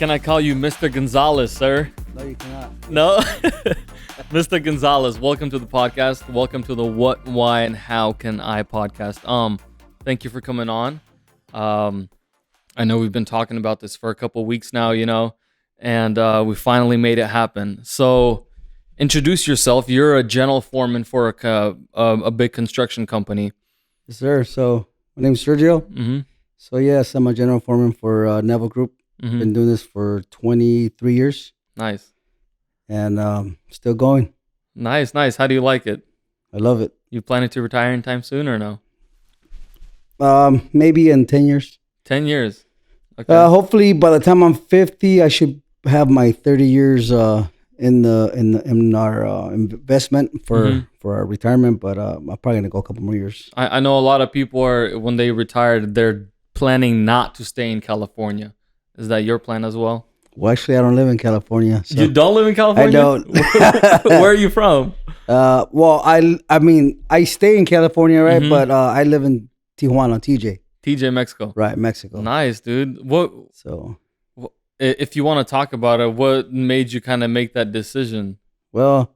Can I call you Mr. Gonzalez, sir? No, you cannot. No? Mr. Gonzalez, welcome to the podcast. Welcome to the What, Why, and How Can I podcast. Thank you for coming on. I know we've been talking about this for a couple weeks now, and we finally made it happen. So introduce yourself. You're a general foreman for a big construction company. Yes, sir. So my name's Sergio. Mm-hmm. So yes, I'm a general foreman for Neville Group. Mm-hmm. Been doing this for 23 years. Nice. And still going. Nice. How do you like it? I love it. You planning to retire anytime soon or no? Maybe in 10 years. 10 years. Okay. Hopefully by the time I'm 50, I should have my 30 years in our investment for our retirement. But I'm probably gonna go a couple more years. I know a lot of people are, when they retire, they're planning not to stay in California. Is that your plan as well? Well, actually, I don't live in California. So you don't live in California? I don't. Where are you from? Well, I mean, I stay in California, right? But I live in Tijuana, TJ, Mexico. Right, Mexico. Nice, dude. So, if you want to talk about it, what made you kind of make that decision? Well,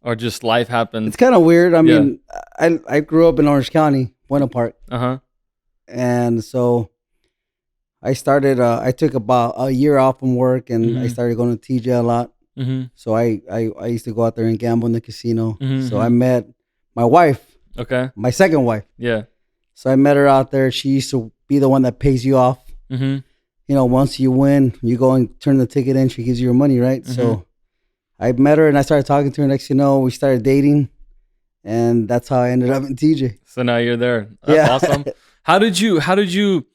or just life happened? It's kind of weird. I mean, I grew up in Orange County, Buena Park. And so I started, I took about a year off from work and I started going to TJ a lot. So I used to go out there and gamble in the casino. So I met my wife. Okay. My second wife. Yeah. So I met her out there. She used to be the one that pays you off. Once you win, you go and turn the ticket in. She gives you your money, right? So I met her and I started talking to her. Next thing you know, we started dating. And that's how I ended up in TJ. So now you're there. That's awesome. How did you,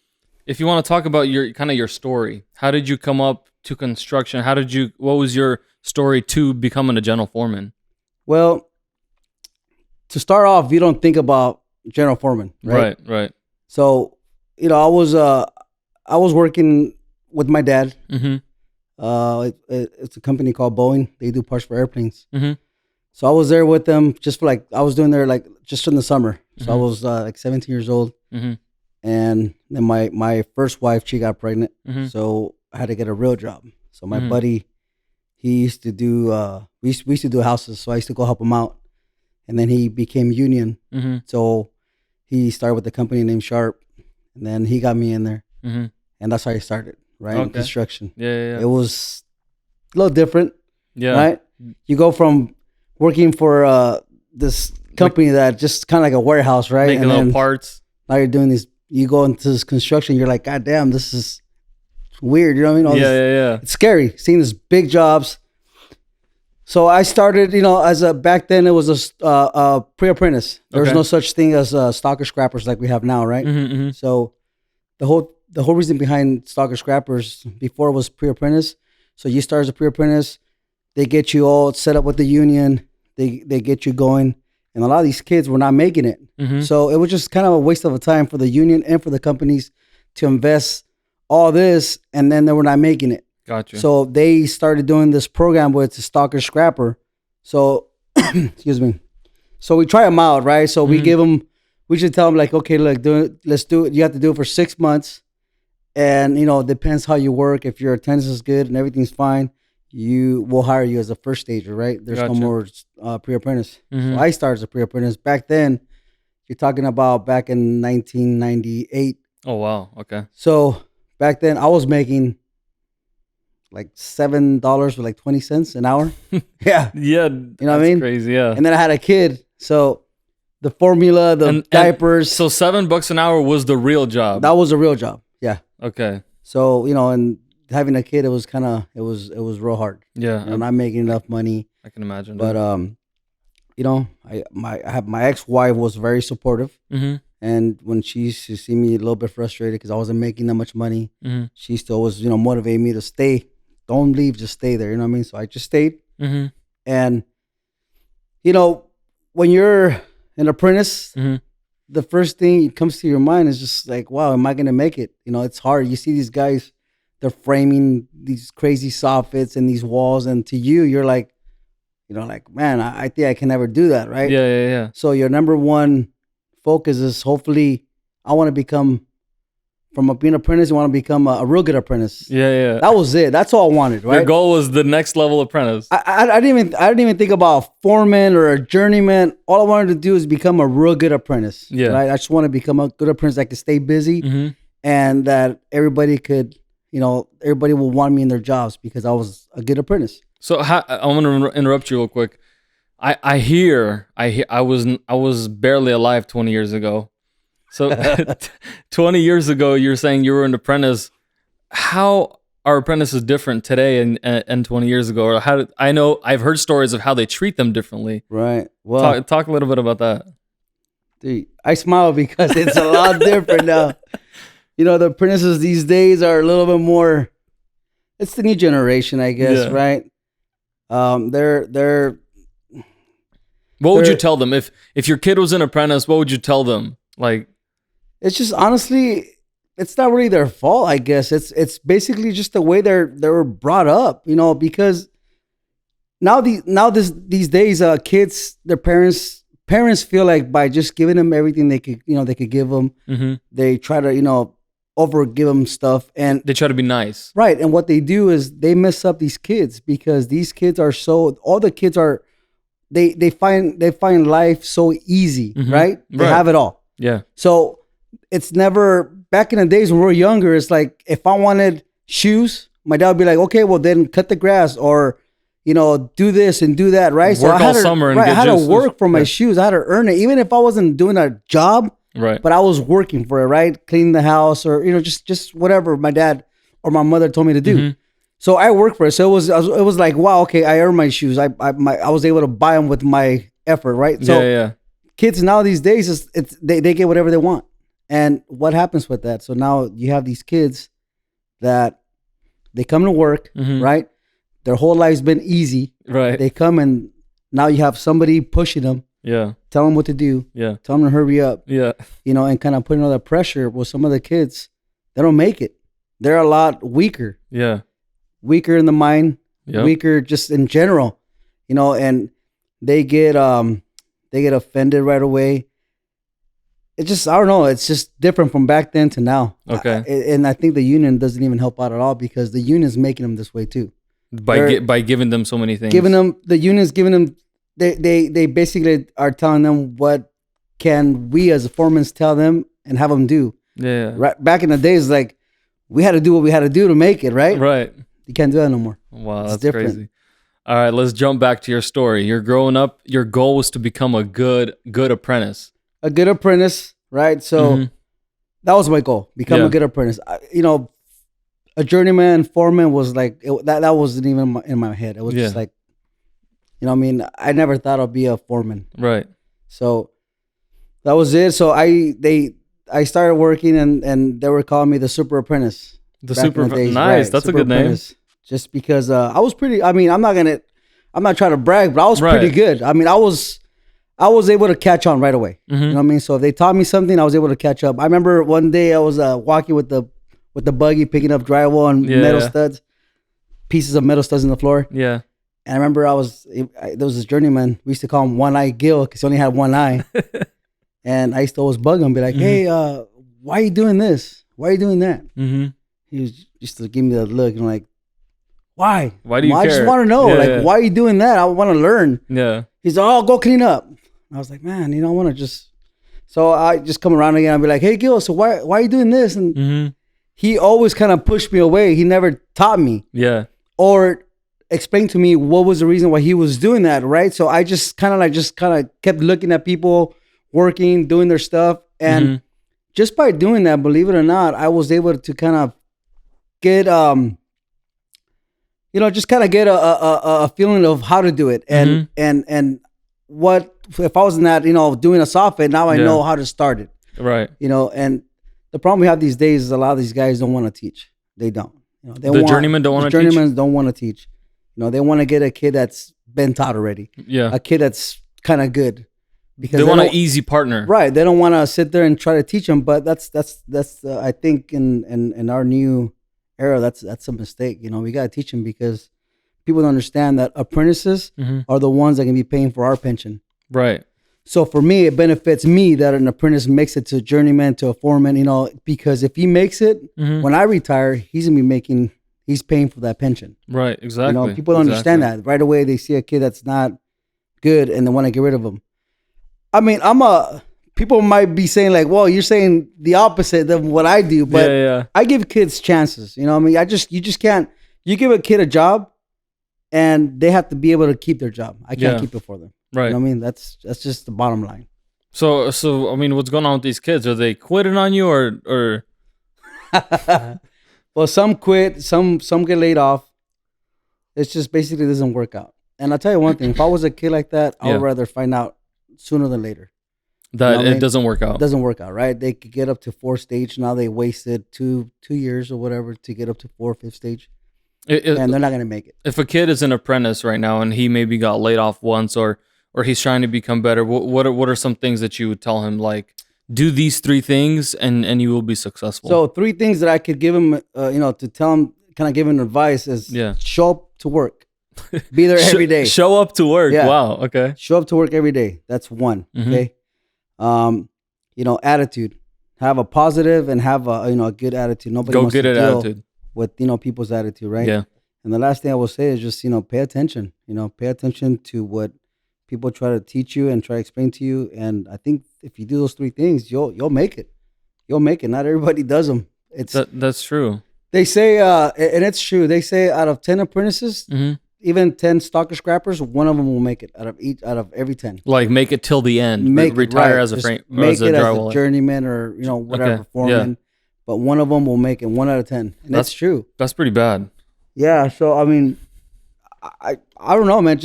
if you want to talk about your story, how did you come up to construction? What was your story to becoming a general foreman? Well, to start off, you don't think about general foreman, right? Right. So, I was working with my dad. It's a company called Boeing. They do parts for airplanes. So I was there with them I was doing there just in the summer. So I was 17 years old. And then my first wife, she got pregnant. So I had to get a real job. So my buddy, he used to do, we used to do houses. So I used to go help him out. And then he became union. So he started with a company named Sharp. And then he got me in there. And that's how I started, right? In construction. Yeah. It was a little different. Yeah. Right? You go from working for this company that just kind of like a warehouse, right? Making little parts. Now you're doing these, you go into this construction, you're like, God damn, this is weird. You know what I mean? Yeah. It's scary seeing these big jobs. So I started, back then it was a pre-apprentice. There was no such thing as stalker scrappers like we have now, right? So the whole reason behind stalker scrappers before was pre-apprentice. So you start as a pre-apprentice, they get you all set up with the union, they get you going, and a lot of these kids were not making it. So it was just kind of a waste of a time for the union and for the companies to invest all this, and then they were not making it. Gotcha. So they started doing this program with the stalker scrapper. So, excuse me. So we try them out, right? So we should tell them like, okay, look, let's do it. You have to do it for 6 months. And, it depends how you work. If your attendance is good and everything's fine, we'll hire you as a first stager, right? There's no more pre-apprentice. So I started as a pre-apprentice. Back then, you're talking about back in 1998. Oh, wow. Okay. So back then, I was making like $7 for like 20 cents an hour. Yeah. Yeah. You know what I mean? Crazy, yeah. And then I had a kid. So the formula, the diapers. So $7 an hour was the real job. That was a real job. Yeah. Okay. So, and having a kid, it was it was real hard. Yeah. I'm not making enough money. I can imagine. But, my ex-wife was very supportive. And when she used to see me a little bit frustrated because I wasn't making that much money, she still was, motivating me to stay. Don't leave, just stay there. You know what I mean? So I just stayed. And, when you're an apprentice, the first thing that comes to your mind is just like, wow, am I going to make it? It's hard. You see these guys, they're framing these crazy soffits and these walls. And to you, you're like, man, I think I can never do that, right? Yeah. So your number one focus is hopefully I want to become from being an apprentice, you want to become a real good apprentice. Yeah. That was it. That's all I wanted, right? Your goal was the next level apprentice. I didn't even think about a foreman or a journeyman. All I wanted to do is become a real good apprentice. Yeah. Right? I just want to become a good apprentice that could stay busy and that everybody could, everybody will want me in their jobs because I was a good apprentice. So I want to interrupt you real quick. I was barely alive 20 years ago. So 20 years ago, you're saying you were an apprentice. How are apprentices different today and 20 years ago? Or I know I've heard stories of how they treat them differently. Right. Well, talk a little bit about that. Dude, I smile because it's a lot different now. The apprentices these days are a little bit more. It's the new generation, I guess, right? They're. What would you tell them if your kid was an apprentice? What would you tell them? Like, it's just honestly, it's not really their fault. I guess it's basically just the way they were brought up. Because these days, kids, their parents feel like by just giving them everything they could give them, they try to over give them stuff, and they try to be nice, right? And what they do is they mess up these kids because these kids are all the kids are. They find life so easy, right? They have it all. Yeah. So it's never, back in the days when we were younger, it's like if I wanted shoes, my dad would be like, okay, well then cut the grass or, do this and do that, right? Work all summer and I had to work for my yeah. shoes. I had to earn it, even if I wasn't doing a job, right? But I was working for it, right? Cleaning the house or, just whatever my dad or my mother told me to do. So I worked for it. So it was like, wow, okay, I earned my shoes. I was able to buy them with my effort, right? So yeah. Kids now these days, they get whatever they want. And what happens with that? So now you have these kids that they come to work, right? Their whole life's been easy. Right. They come and now you have somebody pushing them. Yeah. Tell them what to do. Yeah. Tell them to hurry up. Yeah. And kind of putting all that pressure. Well, some of the kids, they don't make it. They're a lot weaker. Yeah. Weaker in the mind. Yep. Weaker just in general. And they get offended right away. It's just, I don't know. It's just different from back then to now. Okay. And I think the union doesn't even help out at all because the union's making them this way too. By giving them so many things. The union's giving them, they basically are telling them what can we as foremen tell them and have them do. Yeah. Right. Back in the days, like we had to do what we had to do to make it, right? Right. You can't do that no more. Wow, that's crazy. All right, let's jump back to your story. You're growing up. Your goal was to become a good apprentice. A good apprentice, right? So that was my goal: become a good apprentice. A journeyman, foreman was like that wasn't even in my head. It was just like, I never thought I'd be a foreman. Right. So that was it. So I started working, and they were calling me the super apprentice. The super nice. Right, that's a good name. Just because I was pretty. I'm not trying to brag, but I was pretty good. I was able to catch on right away. You know what I mean? So if they taught me something, I was able to catch up. I remember one day I was walking with the buggy, picking up drywall and metal studs, pieces of metal studs in the floor. Yeah. And I remember there was this journeyman. We used to call him One Eye Gil because he only had one eye. And I used to always bug him, be like, "Hey, why are you doing this? Why are you doing that?" He was just to give me the look and like, why? Why do you care? I just want to know, why are you doing that? I want to learn. Yeah. He's like, "Oh, go clean up." I was like, "Man, I want to just." So I just come around again. I'll be like, "Hey, Gil, so why are you doing this?" And he always kind of pushed me away. He never taught me. Yeah. Or explained to me what was the reason why he was doing that, right? So I just kind of kept looking at people working, doing their stuff. And just by doing that, believe it or not, I was able to kind of get just kind of get a feeling of how to do it and what if I wasn't that doing a soffit, now I know how to start it, right? And the problem we have these days is a lot of these guys don't want to teach. They don't. Journeymen don't want to teach. Journeymen don't want to teach. They want to get a kid that's been taught already. Yeah, a kid that's kind of good because they want an easy partner, right? They don't want to sit there and try to teach them. But that's I think in our new era, that's a mistake. We got to teach them because people don't understand that apprentices are the ones that can be paying for our pension. Right. So for me, it benefits me that an apprentice makes it to a journeyman, to a foreman, because if he makes it, when I retire, he's paying for that pension. Right, exactly. People don't understand that. Right away, they see a kid that's not good and they want to get rid of him. I mean, people might be saying like, well, you're saying the opposite of what I do, but I give kids chances. You just can't, you give a kid a job and they have to be able to keep their job. I can't keep it for them. Right. You know what I mean? That's just the bottom line. So I mean, what's going on with these kids? Are they quitting on you or? Well, some quit, some get laid off. It's just basically doesn't work out. And I'll tell you one thing: if I was a kid like that, I would rather find out sooner than later that it doesn't work out. It doesn't work out, right? They could get up to 4th stage. Now they wasted 2 years or whatever to get up to 4th, 5th stage, and they're not gonna make it. If a kid is an apprentice right now and he maybe got laid off once, or he's trying to become better, what are some things that you would tell him, like, do these 3 things and you will be successful? So 3 things that I could give him, to tell him, kind of give him advice is show up to work. Be there every day. Show up to work. Yeah. Wow. Okay. Show up to work every day. That's 1. Okay. Attitude. Have a positive and have a good attitude. Nobody wants to deal attitude with people's attitude, right? Yeah. And the last thing I will say is just pay attention. Pay attention to what people try to teach you and try to explain to you. And I think if you do those 3 things, you'll make it. You'll make it. Not everybody does them. That's true. They say, and it's true. They say out of 10 apprentices, even 10 stalker scrappers, 1 of them will make it out of every 10. Like make it till the end. Retire as a frame, make it as a journeyman or whatever foreman. But 1 of them will make it. 1 out of 10, and that's true. That's pretty bad. Yeah. So I mean, I don't know, man.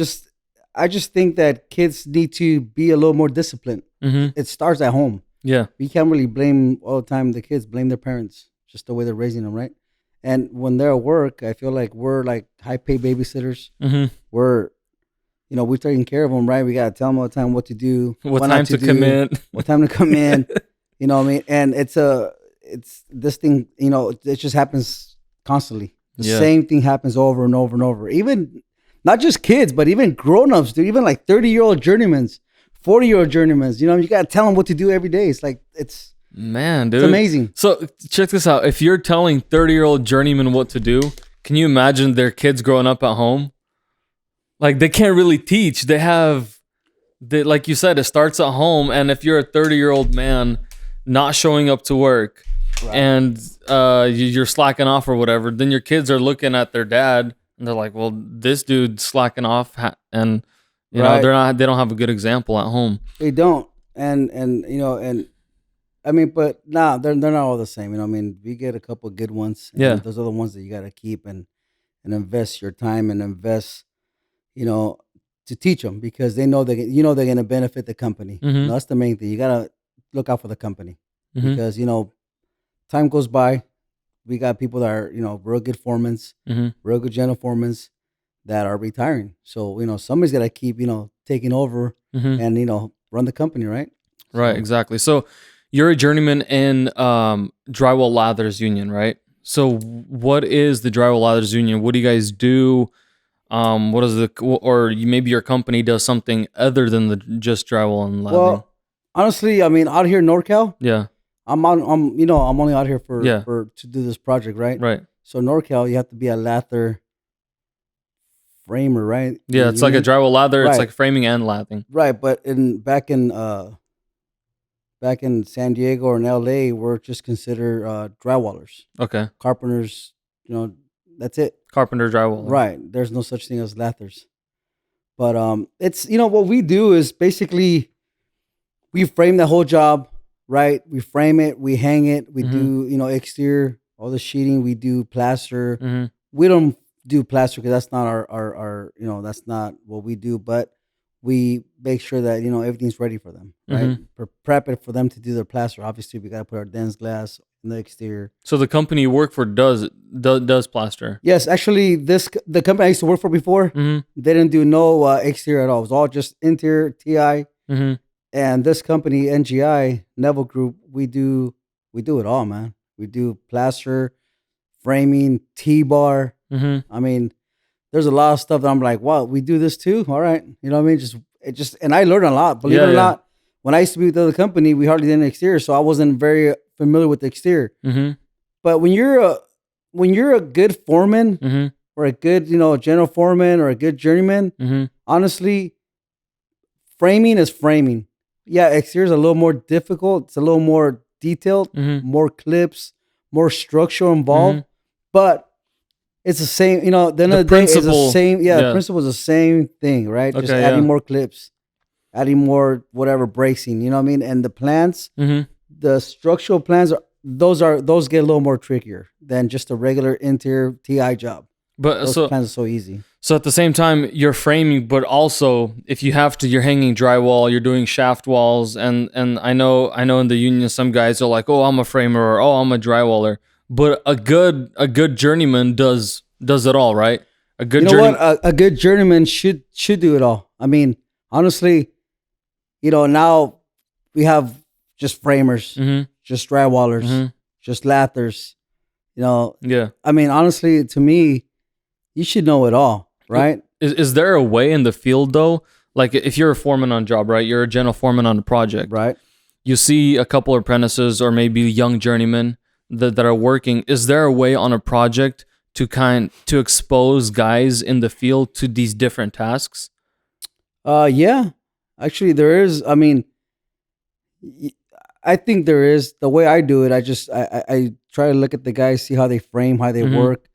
I just think that kids need to be a little more disciplined. It starts at home. Yeah. We can't really blame all the time the kids. Blame their parents, just the way they're raising them, right? And when they're at work, I feel like we're like high-paid babysitters. We're taking care of them, right? We got to tell them all the time what to do, what time to come in, what time to come in. You know what I mean? And it's this thing, it just happens constantly. The same thing happens over and over and over. Even not just kids, but even grown-ups, dude. Even like 30-year-old journeymans, 40-year-old journeymans. You got to tell them what to do every day. It's like, man, dude, it's amazing. So check this out. If you're telling 30-year-old journeymen what to do, can you imagine their kids growing up at home? Like, they can't really teach. Like you said, it starts at home. And if you're a 30-year-old man not showing up to work, right, and you're slacking off or whatever, then your kids are looking at their dad and they're like, well, this dude's slacking off, and they don't have a good example at home. They don't. And I mean, but they're not all the same. We get a couple of good ones. And those are the ones that you got to keep and invest your time and invest, to teach them, because they know they're going to benefit the company. That's the main thing. You got to look out for the company, because, time goes by. We got people that are, real good foremans, real good general foremans that are retiring. So, somebody's got to keep, taking over and, run the company, right? Right, exactly. So you're a journeyman in Drywall Lathers Union, right? So what is the Drywall Lathers Union? What do you guys do? What is maybe your company does something other than just drywall and lathering? Well, honestly, out here in NorCal, I'm only out here for to do this project, right? Right. So NorCal, you have to be a lather framer, right? Yeah, it's like a drywall lather. Right. It's like framing and lathering. Right, but back in San Diego or in LA, we're just considered drywallers. Okay. Carpenters, that's it. Carpenter drywall. Right. There's no such thing as lathers. But it's what we do is basically we frame the whole job, right? We frame it, we hang it, we do, exterior, all the sheeting, we do plaster. We don't do plaster because that's not our that's not what we do, but we make sure that everything's ready for them, right? Prep it for them to do their plaster. Obviously, we got to put our dense glass in the exterior. So the company you work for does plaster? Yes, actually, the company I used to work for before, they didn't do no exterior at all. It was all just interior, TI, and this company, NGI Neville Group, we do it all, man. We do plaster, framing, T-bar. There's a lot of stuff that I'm like, wow, we do this too. All right. You know what I mean? And I learned a lot, believe it or not. when I used to be with the other company, we hardly did an exterior, so I wasn't very familiar with the exterior. Mm-hmm. But when you're a good foreman Mm-hmm. or a good, general foreman or a good journeyman, Mm-hmm. honestly, framing is framing. Yeah, exterior is a little more difficult. It's a little more detailed, Mm-hmm. more clips, more structure involved. Mm-hmm. But it's the same, at the end The of the day, it's the principle, same. Yeah, the yeah. principle is the same thing, right? Just Okay, adding yeah. more clips, adding more whatever bracing, you know what I mean? And the plans, Mm-hmm. the structural plans those get a little more trickier than just a regular interior TI job. But Those plans are so easy. So at the same time, you're framing, but also if you have to, you're hanging drywall, you're doing shaft walls, and I know in the union some guys are like, oh, I'm a framer, or oh, I'm a drywaller. But a good journeyman does it all, right? A good What a good journeyman should do it all. I mean, honestly, now we have just framers, Mm-hmm. just drywallers, Mm-hmm. just lathers. Yeah. I mean, honestly, to me, you should know it all, right? Is there a way in the field though? Like if you're a foreman on a job, right? You're a general foreman on a project, Right. You see a couple of apprentices or maybe young journeymen that are working. Is there a way on a project to expose guys in the field to these different tasks? Yeah, actually, there is. I mean, I think there is. The way I do it, I try to look at the guys, see how they frame, how they Mhm. work,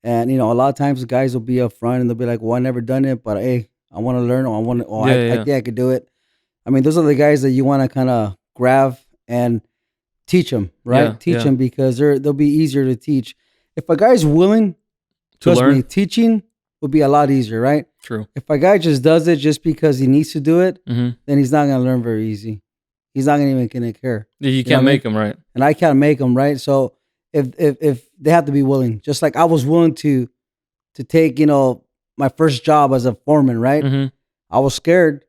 and a lot of times the guys will be up front and they'll be like, "Well, I never done it, but hey, I want to learn, or I want to, Yeah, I yeah. think I could do it." I mean, those are the guys that you want to kind of grab and teach them, right? Yeah, Teach yeah. them because they'll be easier to teach. If a guy's willing, To trust learn? me, teaching would be a lot easier, right? True. If a guy just does it just because he needs to do it, Mm-hmm. then he's not gonna learn very easy. He's not gonna even gonna care, You know can't what I make them right. and I can't make them, right? So if they have to be willing, just like I was willing to take my first job as a foreman, right? Mm-hmm. I was scared,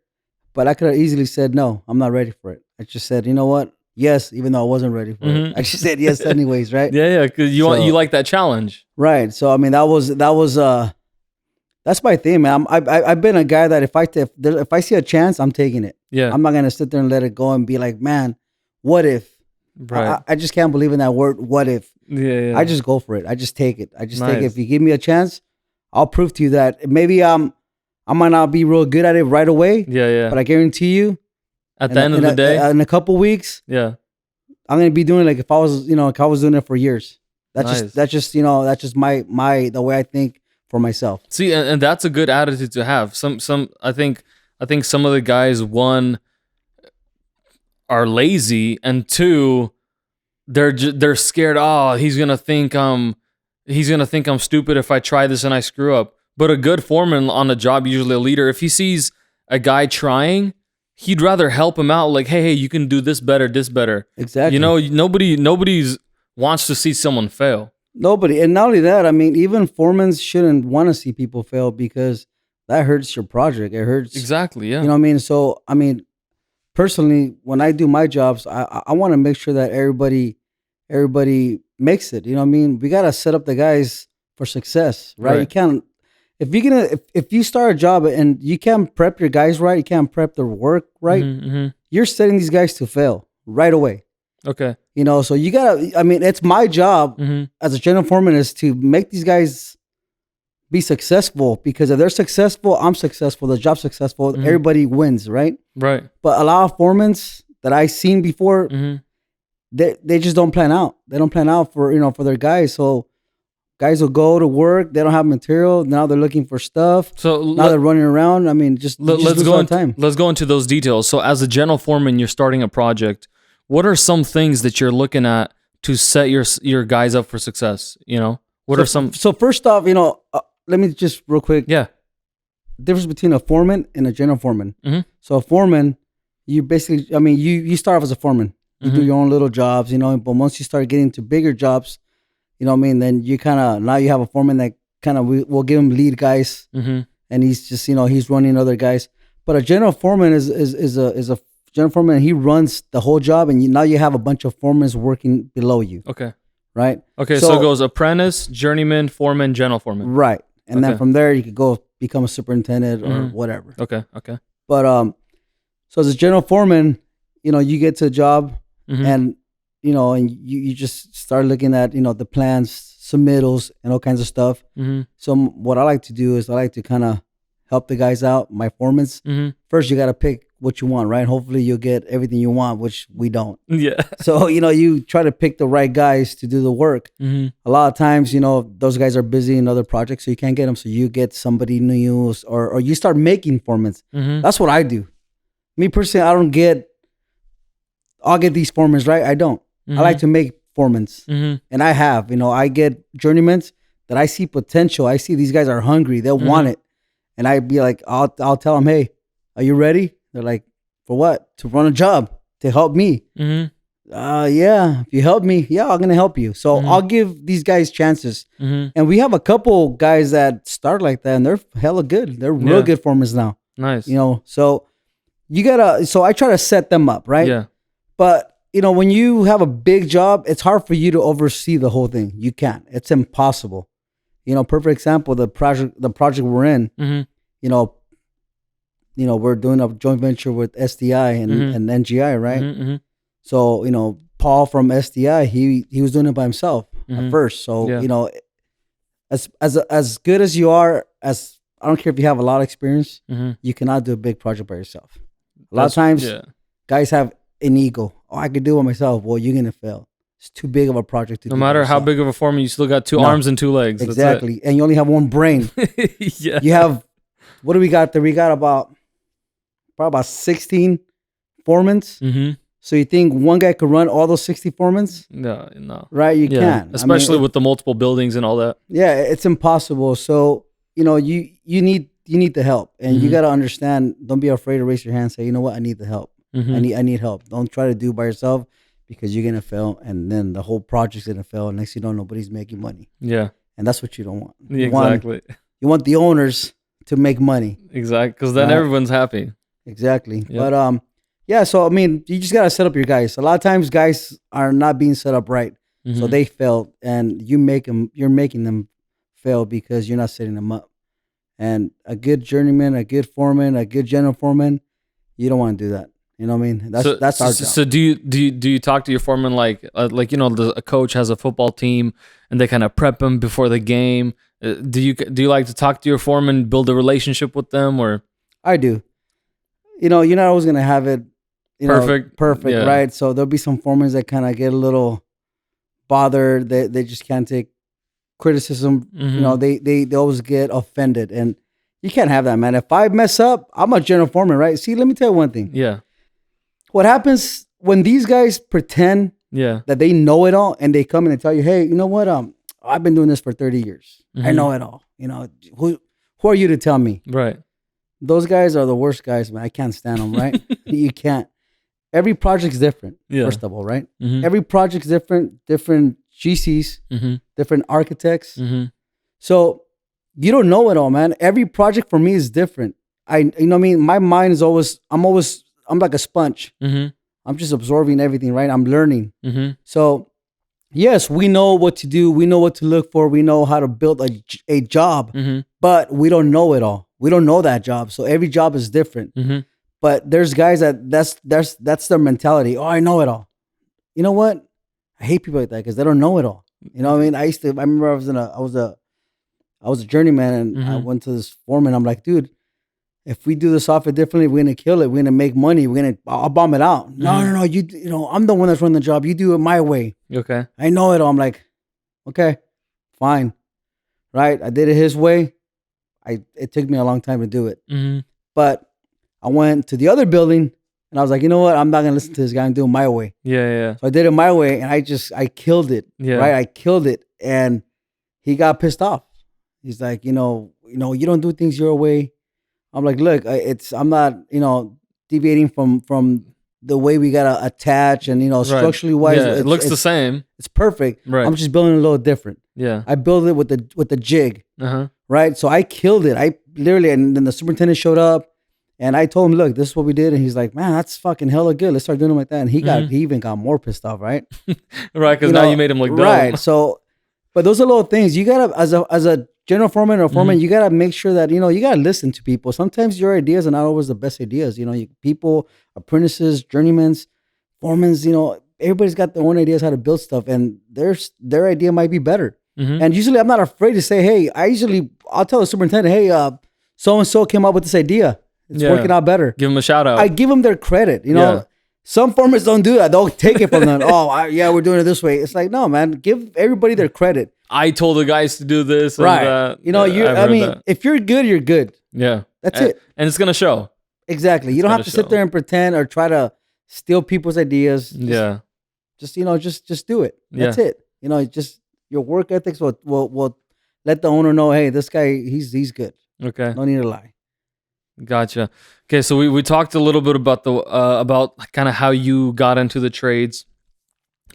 but I could have easily said no. I'm not ready for it. I just said, you know what? Yes, even though I wasn't ready for Mhm. it, I just said yes anyways, right? Yeah, because you So- like that challenge. Right. So I mean, that was that's my thing, man. I've been a guy that if I see a chance, I'm taking it. Yeah, I'm not gonna sit there and let it go and be like, man, what if? right. I just can't believe in that word. What if? Yeah. I just go for it. I just take it. I just take it. Nice. If you give me a chance, I'll prove to you that maybe I might not be real good at it right away, yeah. but I guarantee you, At the end of the day, in a couple weeks, yeah. I'm gonna be doing it like if I was doing it for years. Nice. That's just my the way I think for myself. See, and that's a good attitude to have. I think some of the guys, one, are lazy, and two, they're scared. Oh, he's gonna think I'm stupid if I try this and I screw up. But a good foreman on a job, usually a leader, if he sees a guy trying, he'd rather help him out. Like, hey, you can do this better. Exactly. Nobody's wants to see someone fail. Nobody, and not only that, I mean, even foremen shouldn't want to see people fail because that hurts your project. It hurts. Exactly. Yeah. You know what I mean? So, I mean, personally, when I do my jobs, I want to make sure that everybody makes it. You know what I mean? We got to set up the guys for success, right? Right. You can't, if you start a job and you can't prep your guys right, you can't prep their work right, Mm-hmm. you're setting these guys to fail right away. Okay. So you gotta, I mean, it's my job Mm-hmm. as a general foreman is to make these guys be successful, because if they're successful, I'm successful, the job's successful, Mhm. everybody wins, right? Right. But a lot of foremans that I've seen before, Mm-hmm. they just don't plan out. They don't plan out for for their guys. So guys will go to work, they don't have material. Now they're looking for stuff. So Now they're running around. I mean, let's go into those details. So as a general foreman, you're starting a project. What are some things that you're looking at to set your guys up for success? What are some? So first off, let me just real quick. Yeah. Difference between a foreman and a general foreman. Mhm. So a foreman, you basically, I mean, you start off as a foreman. You do Mhm. your own little jobs, but once you start getting to bigger jobs, then you now you have a foreman that we'll give him lead guys, Mm-hmm. and he's just, he's running other guys. But a general foreman is a general foreman, and he runs the whole job, and now you have a bunch of foremans working below you, Okay. right? Okay. So it goes apprentice, journeyman, foreman, general foreman. Right. And then Okay. from there, you could go become a superintendent or Mhm. whatever. Okay. Okay. But so as a general foreman, you get to a job Mm-hmm. and, and you just start looking at, the plans, submittals, and all kinds of stuff. Mm-hmm. So what I like to do is I like to kind of help the guys out, my foremans. Mm-hmm. First, you got to pick what you want, right? Hopefully you'll get everything you want, which we don't. Yeah. So, you try to pick the right guys to do the work. Mm-hmm. A lot of times, those guys are busy in other projects, so you can't get them. So you get somebody new or you start making foremans. Mm-hmm. That's what I do. Me personally, I'll get these foremans, right? I don't. Mm-hmm. I like to make foremans. Mm-hmm. And I have, I get journeymans that I see potential. I see these guys are hungry. They'll want it. And I'd be like, I'll tell them, hey, are you ready? They're like, for what? To run a job, to help me. Mm-hmm. Yeah, if you help me, I'm going to help you. So I'll give these guys chances. Mm-hmm. And we have a couple guys that start like that and they're hella good. They're real good formers now. Nice. So so I try to set them up, right? Yeah. But, when you have a big job, it's hard for you to oversee the whole thing. You can't. It's impossible. Perfect example, the project we're in, Mm-hmm. We're doing a joint venture with SDI and NGI, right? Mm-hmm. So, Paul from SDI, he was doing it by himself at first. So, as good as you are, I don't care if you have a lot of experience, you cannot do a big project by yourself. A lot of times, guys have an ego. Oh, I could do it myself. Well, you're gonna fail. It's too big of a project to do. No matter how big of a foreman, you still got two arms and two legs. Exactly, and you only have one brain. Yeah. You have, what do we got there? We got probably about 16 foremans. Mm-hmm. So you think one guy could run all those 60 foremans? No. Right? You can't. Especially with the multiple buildings and all that. Yeah, it's impossible. So, you need the help. And you got to understand, don't be afraid to raise your hand and say, you know what, I need the help. Mm-hmm. I need help. Don't try to do it by yourself because you're going to fail. And then the whole project's going to fail. And next you know, nobody's making money. Yeah. And that's what you don't want. Exactly. You want the owners to make money. Exactly. Because then everyone's happy. Exactly. Yep. But, yeah, so you just gotta set up your guys. A lot of times, guys are not being set up right, so they fail, and you're making them fail because you're not setting them up. And a good journeyman, a good foreman, a good general foreman, you don't want to do that. You know what I mean? That's our job. So do you talk to your foreman like a coach has a football team and they kind of prep them before the game? Do you like to talk to your foreman, build a relationship with them, or? I do. You're not always gonna have it. Perfect, yeah. Right? So there'll be some foremans that kind of get a little bothered. They just can't take criticism. They always get offended, and you can't have that, man. If I mess up, I'm a general foreman, right? See, let me tell you one thing. Yeah. What happens when these guys pretend that they know it all, and they come in and tell you, hey, you know what? I've been doing this for 30 years. I know it all. Who are you to tell me? Right. Those guys are the worst guys, man. I can't stand them, right? You can't. Every project's different, first of all, right? Mm-hmm. Every project's different GCs, different architects. Mm-hmm. So you don't know it all, man. Every project for me is different. My mind is I'm like a sponge. Mm-hmm. I'm just absorbing everything, right? I'm learning. Mm-hmm. So yes, we know what to do. We know what to look for. We know how to build a job, but we don't know it all. We don't know that job. So every job is different. Mm-hmm. But there's guys that's their mentality. Oh, I know it all. You know what? I hate people like that because they don't know it all. You know what I mean? I remember I was a journeyman and I went to this foreman. I'm like, dude, if we do this software differently, we're gonna kill it. We're gonna make money. I'll bomb it out. No. I'm the one that's running the job. You do it my way. Okay. I know it all. I'm like, okay, fine, right? I did it his way. It took me a long time to do it, but I went to the other building and I was like, you know what? I'm not gonna listen to this guy. I'm doing my way. Yeah. So I did it my way, and I killed it. Yeah. Right. I killed it, and he got pissed off. He's like, you don't do things your way. I'm like, look, I'm not, deviating from the way we gotta attach and structurally wise. Yeah, it looks the same. It's perfect. Right. I'm just building it a little different. Yeah. I built it with the jig. Uh-huh. Right. So I killed it. I literally, and then the superintendent showed up. And I told him, look, this is what we did. And he's like, man, that's fucking hella good. Let's start doing it like that. And he even got more pissed off, right? Right, because now you made him look dumb. Right. So, but those are little things. You got to, as a general foreman or foreman, you got to make sure that, you got to listen to people. Sometimes your ideas are not always the best ideas. People, apprentices, journeymans, Foreman's, everybody's got their own ideas how to build stuff, and their idea might be better. And usually I'm not afraid to say, hey, I'll tell the superintendent, hey, so-and-so came up with this idea. It's working out better. Give them a shout out. I give them their credit. Some farmers don't do that. They'll take it from them. We're doing it this way. It's like, no, man, give everybody their credit. I told the guys to do this. Right. And, if you're good, you're good. Yeah. That's it. And it's going to show. Exactly. You don't have to sit there and pretend or try to steal people's ideas. Just do it. That's it. Just your work ethics will let the owner know, hey, this guy, he's good. Okay. No need to lie. Gotcha. Okay, so we talked a little bit about about kind of how you got into the trades.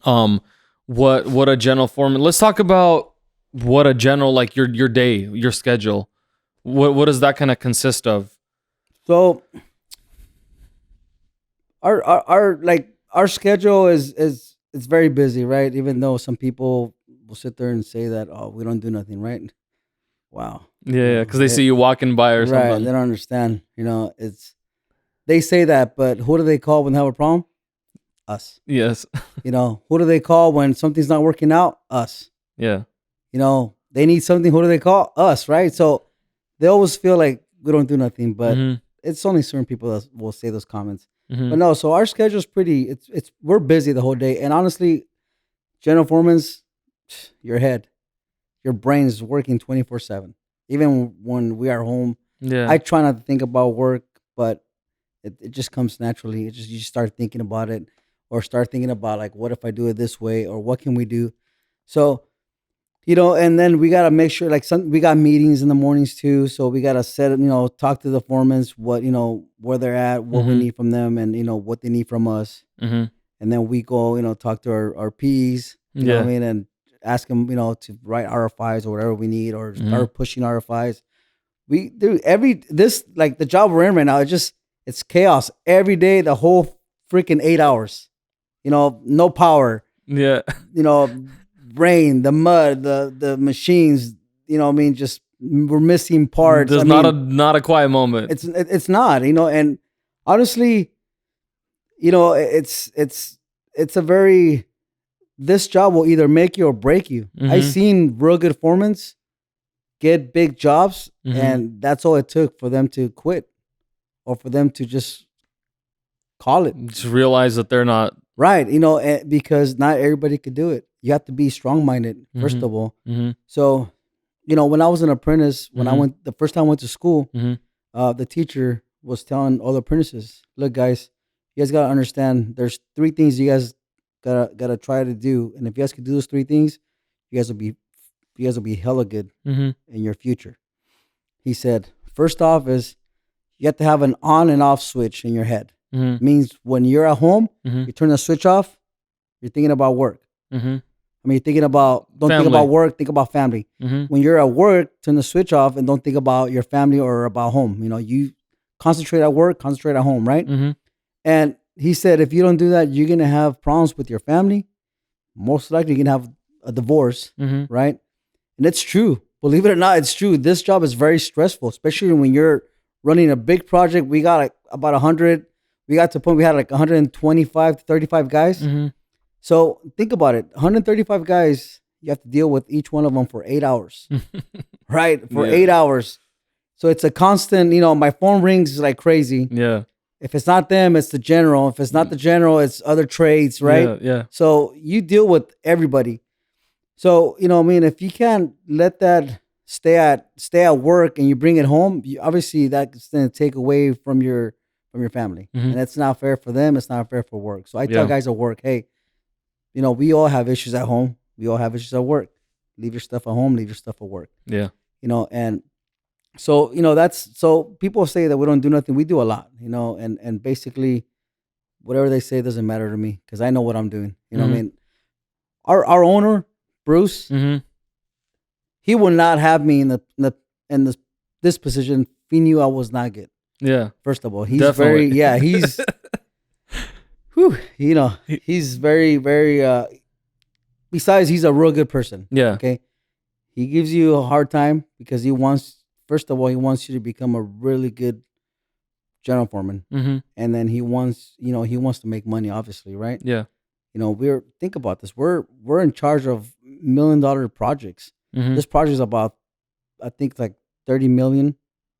What a general foreman. Let's talk about what a general, like your day, your schedule. What does that kind of consist of? So our schedule is it's very busy, right? Even though some people will sit there and say that, oh, we don't do nothing, right? Wow. Yeah, because they see you walking by or something. Right, they don't understand. They say that, but who do they call when they have a problem? Us. Yes. Who do they call when something's not working out? Us. Yeah. They need something. Who do they call? Us, right? So they always feel like we don't do nothing, but it's only certain people that will say those comments. But no, so our schedule is pretty. We're busy the whole day, and honestly, general foreman's your head, your brain is working 24/7. Even when we are home, I try not to think about work, but it just comes naturally. You just start thinking about it, or start thinking about like, what if I do it this way, or what can we do? So, and then we gotta make sure we got meetings in the mornings too. So we gotta talk to the foremans, what where they're at, what we need from them, and what they need from us. And then we go, talk to our Ps, you know what I mean, and ask them, to write RFIs or whatever we need, or start pushing RFIs. We do the job we're in right now. It's chaos every day. The whole freaking 8 hours, no power. Yeah. Rain, the mud, the machines. Just we're missing parts. There's not a quiet moment. It's not. And honestly, it's a very. This job will either make you or break you. I've seen real good foremans get big jobs, and that's all it took for them to quit, or for them to just call it. Just realize that they're not right. Because not everybody could do it. You have to be strong-minded, first of all. So, when I was an apprentice, the first time I went to school, the teacher was telling all the apprentices, "Look, guys, you guys gotta understand. There's 3 things you guys gotta try to do, and if you guys could do those 3 things, you guys will be hella good in your future." He said, first off is you have to have an on and off switch in your head. Means when you're at home, you turn the switch off, you're thinking about work. You're thinking about don't family. Think about work, think about family. When you're at work, turn the switch off and don't think about your family or about home. You concentrate at work, concentrate at home, right? And he said, if you don't do that, you're going to have problems with your family. Most likely, you're going to have a divorce, right? And it's true. Believe it or not, it's true. This job is very stressful, especially when you're running a big project. We got about 100. We got to the point we had 125 to 35 guys. So think about it. 135 guys, you have to deal with each one of them for 8 hours, right? For 8 hours. So it's a constant, my phone rings like crazy. Yeah. If it's not them, it's the general. If it's not the general, it's other trades, right? Yeah. So you deal with everybody. So, if you can't let that stay at work and you bring it home, obviously that's going to take away from your family. And it's not fair for them. It's not fair for work. So I tell guys at work, hey, we all have issues at home. We all have issues at work. Leave your stuff at home. Leave your stuff at work. Yeah. And so, so people say that we don't do nothing. We do a lot, and basically whatever they say doesn't matter to me because I know what I'm doing. You know what I mean? Our owner, Bruce, he would not have me in this position if he knew I was not good. Yeah. First of all, he's Definitely. he's he's very, very besides he's a real good person. Yeah. Okay. He gives you a hard time because he wants you to become a really good general foreman, Mm-hmm. and then he wants to make money, obviously, right? Yeah. Think about this. We're in charge of $1 million projects. Mm-hmm. This project is about, I think, like 30 million,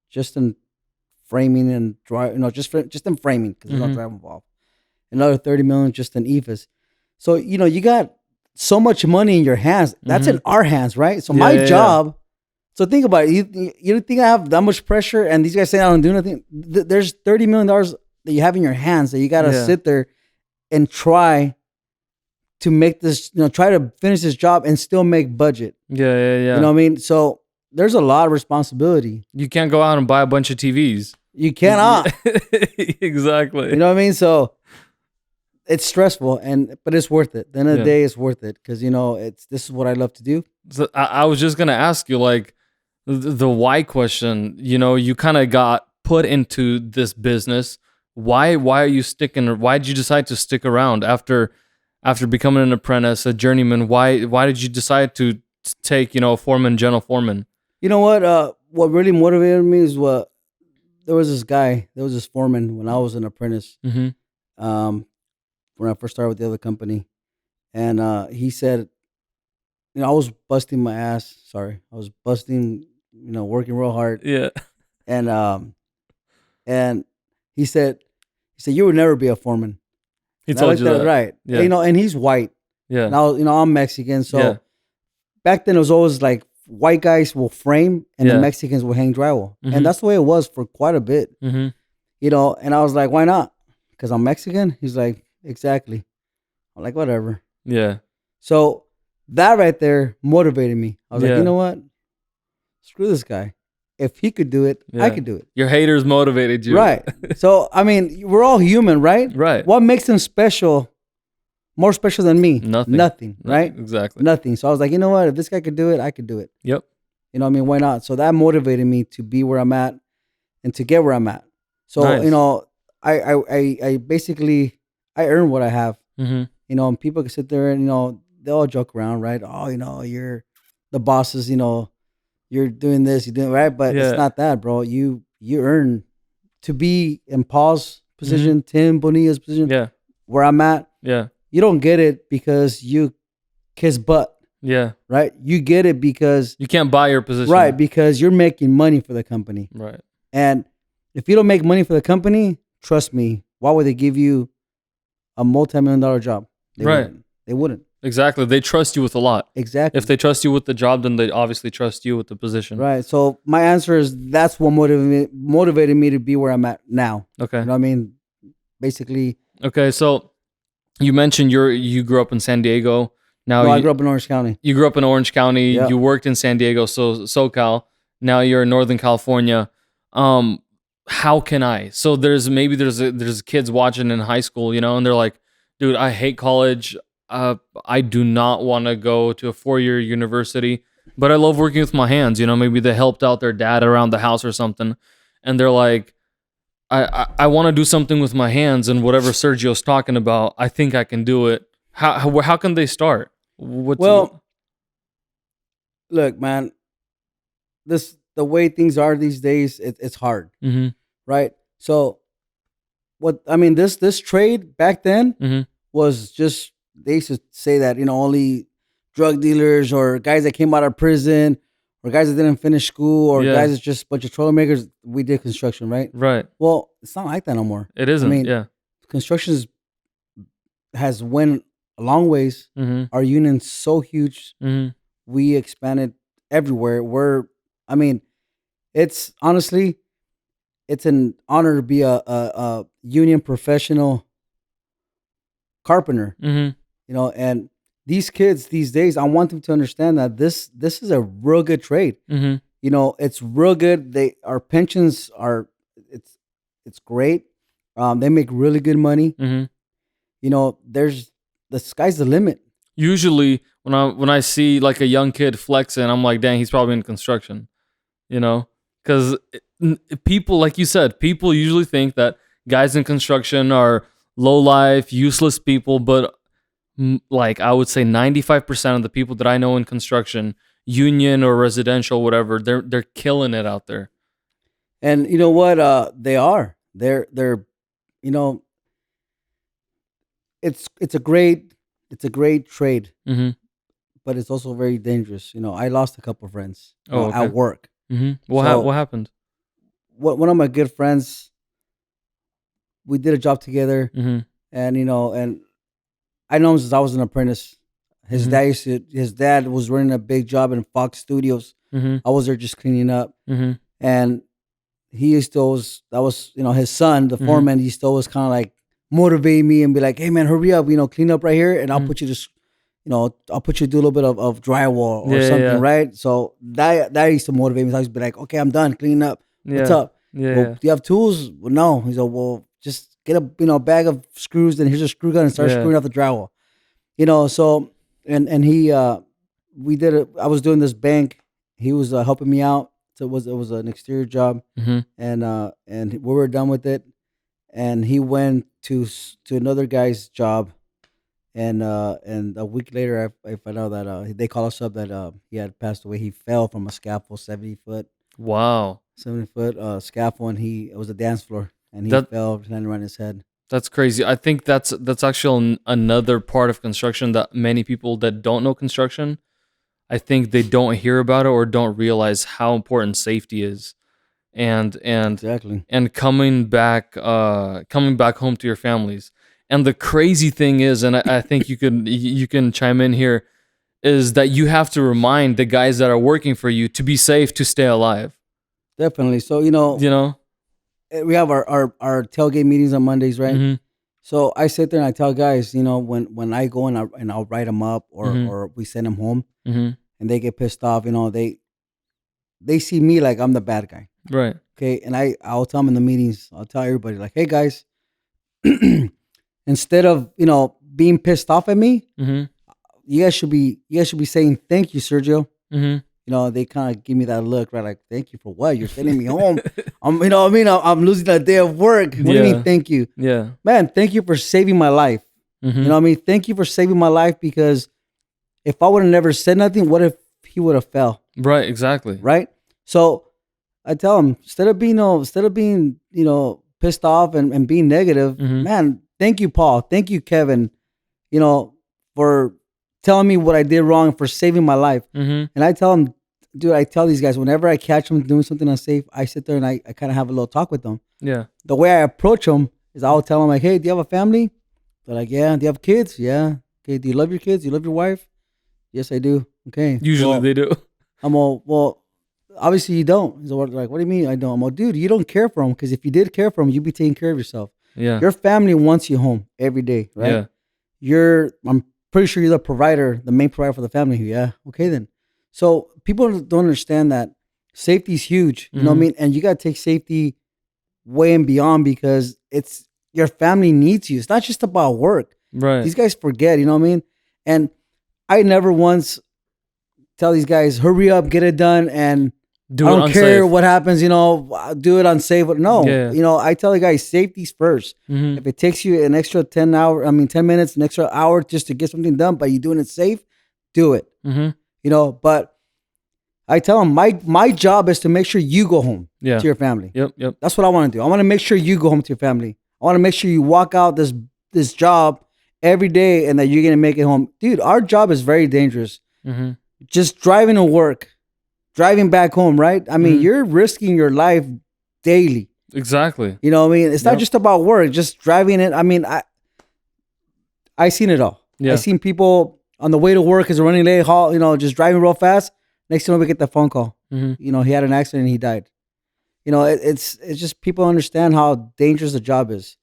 just in framing and drive. Just in framing, because there's no Mm-hmm. drive involved. Another 30 million just in EVAs. So you got so much money in your hands. That's in our hands, right? So my job. So think about it. You don't think I have that much pressure? And these guys say I don't do nothing. There's $30 million that you have in your hands that you got to sit there and try to make this, try to finish this job and still make budget. Yeah. You know what I mean? So there's a lot of responsibility. You can't go out and buy a bunch of TVs. You cannot. Exactly. You know what I mean? So it's stressful, but it's worth it. At the end of the day, it's worth it, because this is what I love to do. So I was just gonna ask you, like, the why question. You kind of got put into this business. Why are you sticking? Why did you decide to stick around after becoming an apprentice, a journeyman? Why did you decide to take foreman, general foreman? You know what? What really motivated me is there was this foreman when I was an apprentice. Mm-hmm. When I first started with the other company, and he said, I was busting my ass. Sorry, I was busting, working real hard. Yeah. And he said, you would never be a foreman. He told you that, right? Yeah. And he's white. Yeah. Now, I'm Mexican, so back then it was always like white guys will frame and the Mexicans will hang drywall, and that's the way it was for quite a bit. Mm-hmm. And I was like, why not? Because I'm Mexican. He's like, exactly. I'm like, whatever. Yeah. So that right there motivated me. I was like, you know what? Screw this guy. If he could do it, I could do it. Your haters motivated you. Right. So, I mean, we're all human, right? Right. What makes him special, more special than me? Nothing, right? Exactly. Nothing. So I was like, you know what? If this guy could do it, I could do it. Yep. You know what I mean? Why not? So that motivated me to be where I'm at and to get where I'm at. So, nice. I basically, I earn what I have. Mm-hmm. And people can sit there and, they all joke around, right? Oh, you're the bosses, you're doing this, you're doing right. But it's not that, bro. You earn to be in Paul's position, Tim Bonilla's position, where I'm at. Yeah. You don't get it because you kiss butt. Yeah. Right? You get it because you can't buy your position. Right, because you're making money for the company. Right. And if you don't make money for the company, trust me, why would they give you a multi-million-dollar job? They wouldn't. Exactly. They trust you with a lot. Exactly. If they trust you with the job, then they obviously trust you with the position. Right. So my answer is that's what motivated me to be where I'm at now. Okay. You know what I mean? Basically. Okay. So you mentioned you grew up in San Diego. No, I grew up in Orange County. You grew up in Orange County. Yep. You worked in San Diego, so SoCal. Now you're in Northern California. How can I? So there's kids watching in high school, and they're like, dude, I hate college. I do not want to go to a 4-year university, but I love working with my hands. Maybe they helped out their dad around the house or something, and they're like, I want to do something with my hands, and whatever Sergio's talking about, I think I can do it. How can they start? Look, man, the way things are these days, it's hard, right? So, this trade back then was just, they used to say that only drug dealers or guys that came out of prison or guys that didn't finish school or guys that's just a bunch of troublemakers. We did construction, right? Right. Well, it's not like that no more. It isn't. Construction has went a long ways. Our union's so huge. We expanded everywhere. It's honestly, it's an honor to be a union professional carpenter. And these kids these days, I want them to understand that this is a real good trade. It's real good. Our pensions are, it's great. They make really good money. There's, the sky's the limit. Usually when I see like a young kid flexing, I'm like, dang, he's probably in construction, because people, like you said, people usually think that guys in construction are low life, useless people, but like I would say 95% of the people that I know in construction, union or residential, whatever, they're killing it out there. And you know what? They are. they're you know, it's a great trade, Mm-hmm. but it's also very dangerous. I lost a couple of friends, Oh, okay. at work. Mm-hmm. So What happened? one of my good friends, we did a job together, Mm-hmm. and I know him since I was an apprentice. Mm-hmm. His dad was running a big job in Fox Studios. Mm-hmm. I was there just cleaning up, Mm-hmm. and he used to always, that was, his son, the Mm-hmm. foreman. He used to always kind of like motivate me and be like, "Hey man, hurry up, clean up right here, and I'll Mm-hmm. put you to, I'll put you to do a little bit of drywall or Yeah, something, yeah, right?" So that used to motivate me. So I used to be like, "Okay, I'm done cleaning up. What's yeah, up? yeah, Well, yeah, do you have tools?" Well, no. He's like, "Well, just get a bag of screws, and here's a screw gun and start yeah. screwing up the drywall." So and he we did it. I was doing this bank. He was helping me out. So it was an exterior job, Mm-hmm. and we were done with it, and he went to another guy's job, and a week later I found out that they called us up that he had passed away. He fell from a scaffold, Wow. 70 foot scaffold, and it was a dance floor, and he That fell, landed right on his head. that's crazy. I think that's actually another part of construction that many people that don't know construction, I think they don't hear about it or don't realize how important safety is. And Exactly. and coming back home to your families. And the crazy thing is, and I think you can chime in here, is that you have to remind the guys that are working for you to be safe, to stay alive. Definitely. So You know? we have our tailgate meetings on Mondays, right? Mm-hmm. So I sit there and I tell guys, when I go and I'll write them up, or Mm-hmm. or we send them home, Mm-hmm. and they get pissed off. They see me like I'm the bad guy. Right. Okay, and I'll tell them in the meetings. I'll tell everybody like, "Hey guys, instead of being pissed off at me, Mm-hmm. you guys should be saying thank you, Sergio." Mm-hmm. They kind of give me that look, right? Like, "Thank you for what? You're sending me home. You know what I mean? I'm losing a day of work. What do you Yeah. mean, thank you, Yeah. man? Thank you for saving my life. Mm-hmm. You know what I mean? Thank you for saving my life, because if I would have never said nothing, what if he would have fell?" Right, exactly. Right? So I tell him, instead of being pissed off and being negative, Mm-hmm. man, thank you, Paul. Thank you, Kevin, for telling me what I did wrong, for saving my life. Mm-hmm. And I tell him, dude, I tell these guys, whenever I catch them doing something unsafe, I sit there and I kind of have a little talk with them. Yeah. The way I approach them is I'll tell them like, "Hey, do you have a family?" They're like, "Yeah." "Do you have kids?" "Yeah." "Okay, do you love your kids? Do you love your wife?" "Yes, I do." "Okay." Usually "Well," they do. I'm all, "Well, obviously you don't." He's all like, "What do you mean I don't?" I'm all, "Dude, you don't care for them, because if you did care for them, you'd be taking care of yourself. Yeah. Your family wants you home every day, right? Yeah. I'm pretty sure you're the provider, the main provider for the family." "Yeah." "Okay then." So people don't understand that safety is huge. You know what I Mhm. mean? And you gotta take safety way and beyond, because it's your family needs you. It's not just about work. Right. These guys forget, you know what I mean? And I never once tell these guys, "Hurry up, get it done," and Do I it don't unsafe. care what happens, do it unsafe. No, Yeah. I tell the guys, safety's first. Mm-hmm. If it takes you an extra 10 minutes, an extra hour just to get something done, but you're doing it safe, do it. Mm-hmm. But I tell them my job is to make sure you go home Yeah. to your family. Yep. That's what I want to do. I want to make sure you go home to your family. I want to make sure you walk out this job every day and that you're gonna make it home. Dude, our job is very dangerous. Mm-hmm. Just driving to work, driving back home, right? I mean, Mhm. you're risking your life daily. Exactly. You know what I mean? It's not Yep. just about work, just driving it. I mean, I seen it all. Yeah. I seen people on the way to work as a running late, just driving real fast. Next thing you know, we get the phone call. Mm-hmm. He had an accident and he died. It's just people understand how dangerous the job is.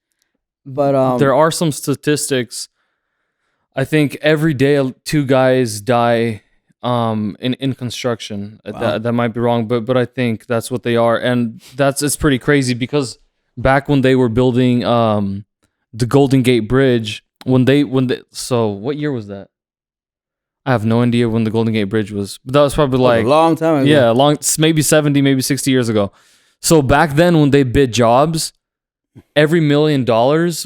But There are some statistics. I think every day 2 guys die in construction. Wow. That might be wrong, but I think that's what they are, and it's pretty crazy, because back when they were building the Golden Gate Bridge, so what year was that? I have no idea when the Golden Gate Bridge was. But that was probably like a long time ago. yeah, maybe 70, maybe 60 years ago. So back then when they bid jobs, every $1 million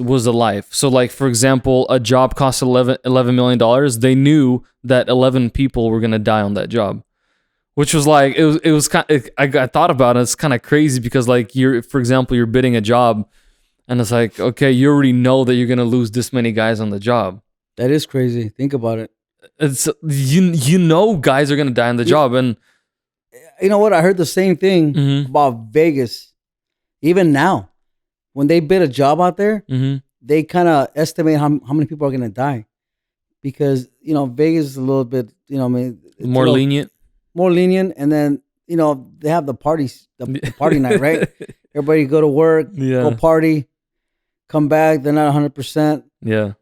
was a life. So like, for example, a job cost $11 million. They knew that 11 people were going to die on that job. which was like it was kind of, I thought about it. It's kind of crazy because like for example, you're bidding a job, and it's like, okay, you already know that you're gonna lose this many guys on the job. That is crazy. Think about it. It's you know guys are gonna die on the job, and you know what? I heard the same thing mm-hmm. about Vegas. Even now, when they bid a job out there, mm-hmm. they kind of estimate how many people are gonna die, because Vegas is a little bit more lenient. More lenient, and then they have the parties, the party night, right? Everybody go to work, go party, come back. They're not 100%. Yeah.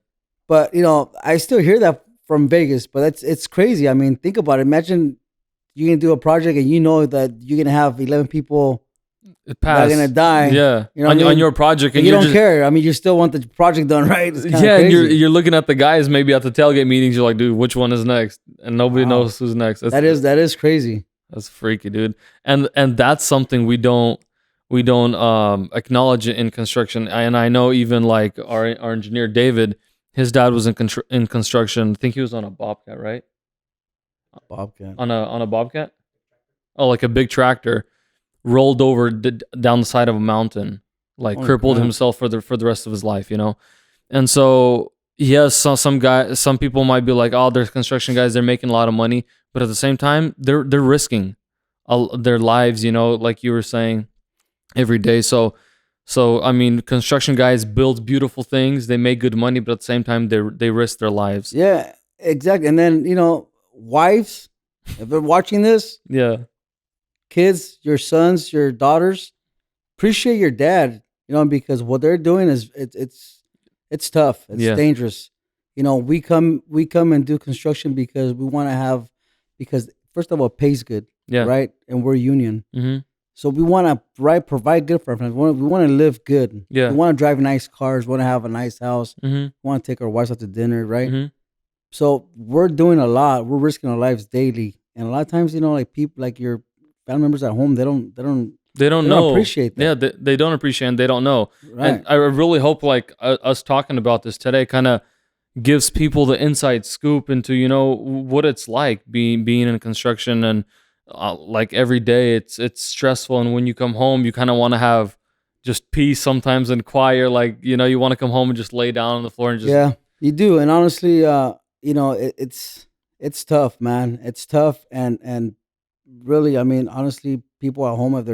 But I still hear that from Vegas. But it's crazy. I mean, think about it. Imagine you can do a project and you know that you're gonna have 11 people that are gonna die. Yeah. On your project, and you don't care. I mean, you still want the project done, right? Yeah, and you're looking at the guys maybe at the tailgate meetings. You're like, dude, which one is next? And nobody knows who's next. That is crazy. That's freaky, dude. And that's something we don't acknowledge in construction. And I know even like our engineer David, his dad was in construction. I think he was on a Bobcat, right? Bobcat. On a Bobcat? Oh, like a big tractor. Rolled over down the side of a mountain, like crippled himself for the rest of his life, And so yes, some people might be like, oh, there's construction guys, they're making a lot of money, but at the same time, they're risking their lives, like you were saying, every day. So I mean, construction guys build beautiful things, they make good money, but at the same time, they risk their lives. Yeah, exactly. And then wives, if they're watching this, yeah. Kids, your sons, your daughters, appreciate your dad, because what they're doing is it's tough. It's dangerous. We come and do construction because we want to have, because first of all, it pays good, right? And we're union. Mm-hmm. So we want to provide good for our friends. We want to live good. Yeah. We want to drive nice cars. We want to have a nice house. Mm-hmm. We want to take our wives out to dinner, right? Mm-hmm. So we're doing a lot. We're risking our lives daily. And a lot of times, like people, like your family members at home, they don't know. Appreciate that. Yeah, they don't appreciate and they don't know. Right. And I really hope like us talking about this today kind of gives people the inside scoop into what it's like being in construction, and like every day it's stressful, and when you come home you kind of want to have just peace sometimes and quiet, like you want to come home and just lay down on the floor and just you do. And honestly, it's tough, man. It's tough, and really, I mean, honestly, people at home, if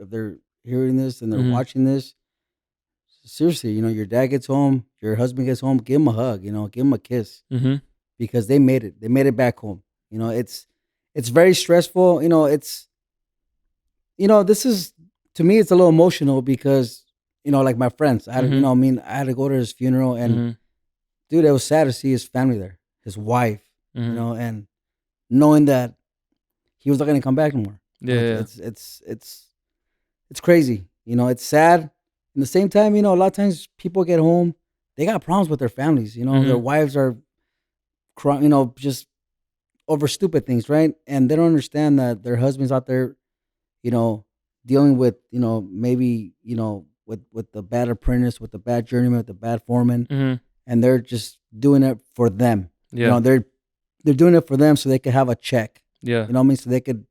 they're hearing this and they're mm-hmm. watching this, seriously, your dad gets home, your husband gets home, give him a hug, give him a kiss, mm-hmm. because they made it back home. It's very stressful. This is, to me, it's a little emotional because, like my friends, I had, mm-hmm. I had to go to his funeral, and mm-hmm. dude, it was sad to see his family there, his wife, mm-hmm. And knowing that he was not going to come back anymore. It's crazy. It's sad. At the same time, a lot of times people get home, they got problems with their families. mm-hmm. Their wives are, just over stupid things, right? And they don't understand that their husbands out there, dealing with, maybe, with the bad apprentice, with the bad journeyman, with the bad foreman, mm-hmm. and they're just doing it for them. Yeah. They're doing it for them so they could have a check. Yeah. You know what I mean? So they could